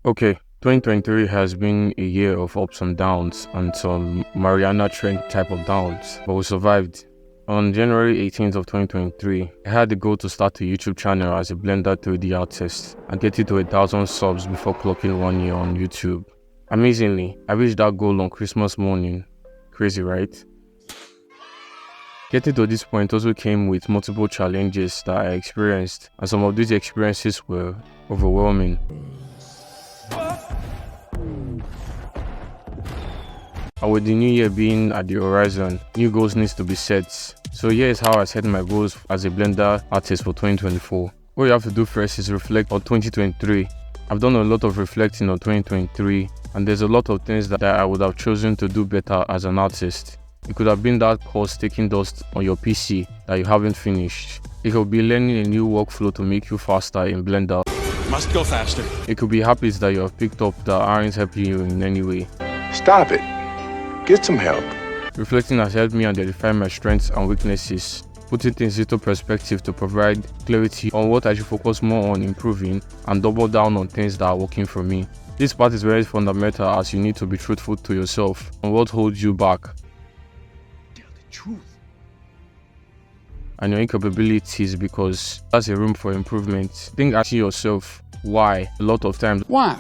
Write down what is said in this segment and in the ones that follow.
Okay, 2023 has been a year of ups and downs and some Mariana Trent type of downs, but we survived. On January 18th of 2023, I had the goal to start a YouTube channel as a Blender 3D artist and get it to 1,000 subs before clocking 1 year on YouTube. Amazingly, I reached that goal on Christmas morning. Crazy, right? Getting to this point also came with multiple challenges that I experienced, and some of these experiences were overwhelming. And with the new year being at the horizon, new goals needs to be set. So here is how I set my goals as a Blender artist for 2024. What you have to do first is reflect on 2023. I've done a lot of reflecting on 2023, and there's a lot of things that I would have chosen to do better as an artist. It could have been that course taking dust on your PC that you haven't finished. It could be learning a new workflow to make you faster in Blender. Must go faster. It could be habits that you have picked up that aren't helping you in any way. Stop it. Get some help. Reflecting has helped me identify my strengths and weaknesses, putting things into perspective to provide clarity on what I should focus more on improving and double down on things that are working for me. This part is very fundamental as you need to be truthful to yourself on what holds you back. Tell the truth. And your incapabilities, because that's a room for improvement. Think asking yourself why a lot of times. Why?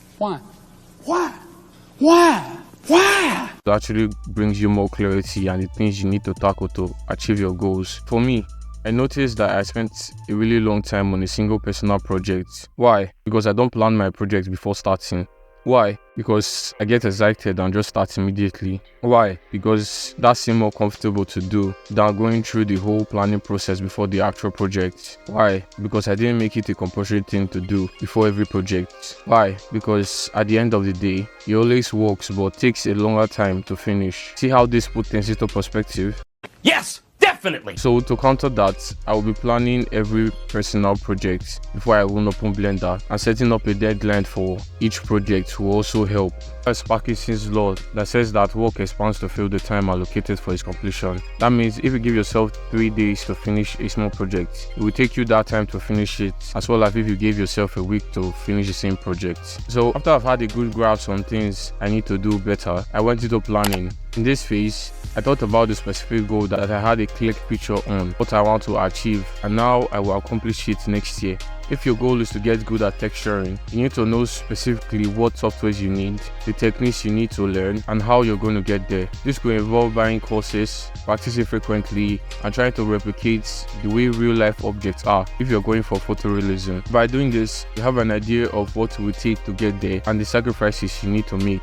It actually brings you more clarity and the things you need to tackle to achieve your goals. For me, I noticed that I spent a really long time on a single personal project. Why? Because I don't plan my project before starting. Why? Because I get excited and just start immediately. Why? Because that seems more comfortable to do than going through the whole planning process before the actual project. Why? Because I didn't make it a compulsory thing to do before every project. Why? Because at the end of the day, it always works but takes a longer time to finish. See how this puts things into perspective? Yes, definitely. So to counter that, I will be planning every personal project before I open Blender, and setting up a deadline for each project will also help. There's Parkinson's law that says that work expands to fill the time allocated for its completion. That means if you give yourself 3 days to finish a small project, it will take you that time to finish it, as well as if you gave yourself a week to finish the same project. So after I've had a good grasp on things I need to do better, I went into planning. In this phase, I thought about the specific goal that I had a clear picture on what I want to achieve, and now I will accomplish it next year. If your goal is to get good at texturing, you need to know specifically what softwares you need, the techniques you need to learn, and how you're going to get there. This could involve buying courses, practicing frequently, and trying to replicate the way real-life objects are if you're going for photorealism. By doing this, you have an idea of what it will take to get there and the sacrifices you need to make.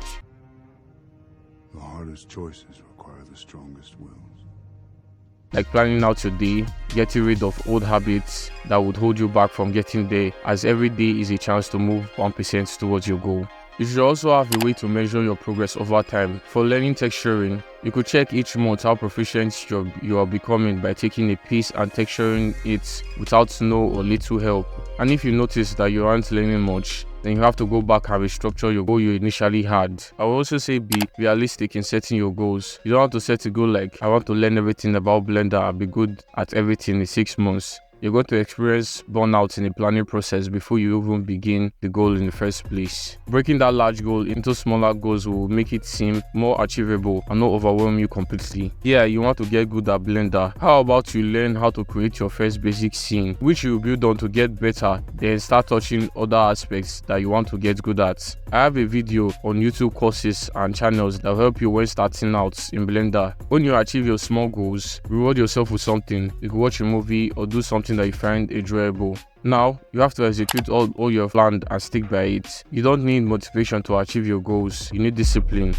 The hardest choices require the strongest wills. Like planning out your day, getting rid of old habits that would hold you back from getting there, as every day is a chance to move 1% towards your goal. You should also have a way to measure your progress over time. For learning texturing, you could check each month how proficient you are becoming by taking a piece and texturing it without no or little help. And if you notice that you aren't learning much, then you have to go back and restructure your goal you initially had. I will also say be realistic in setting your goals. You don't have to set a goal like, I want to learn everything about Blender and be good at everything in 6 months. You're going to experience burnout in the planning process before you even begin the goal in the first place. Breaking that large goal into smaller goals will make it seem more achievable and not overwhelm you completely. Yeah, you want to get good at Blender. How about you learn how to create your first basic scene, which you build on to get better, then start touching other aspects that you want to get good at. I have a video on YouTube courses and channels that will help you when starting out in Blender. When you achieve your small goals, reward yourself with something. You can watch a movie or do something that you find enjoyable. Now, you have to execute all you have planned and stick by it. You don't need motivation to achieve your goals, you need discipline.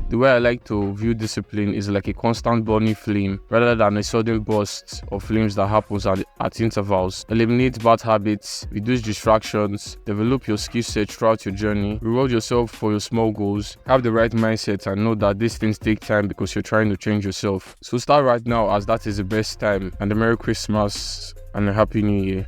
The way I like to view discipline is like a constant burning flame rather than a sudden burst of flames that happens at intervals. Eliminate bad habits, reduce distractions, develop your skill set throughout your journey, reward yourself for your small goals, have the right mindset and know that these things take time because you're trying to change yourself. So start right now, as that is the best time, and a Merry Christmas and a Happy New Year.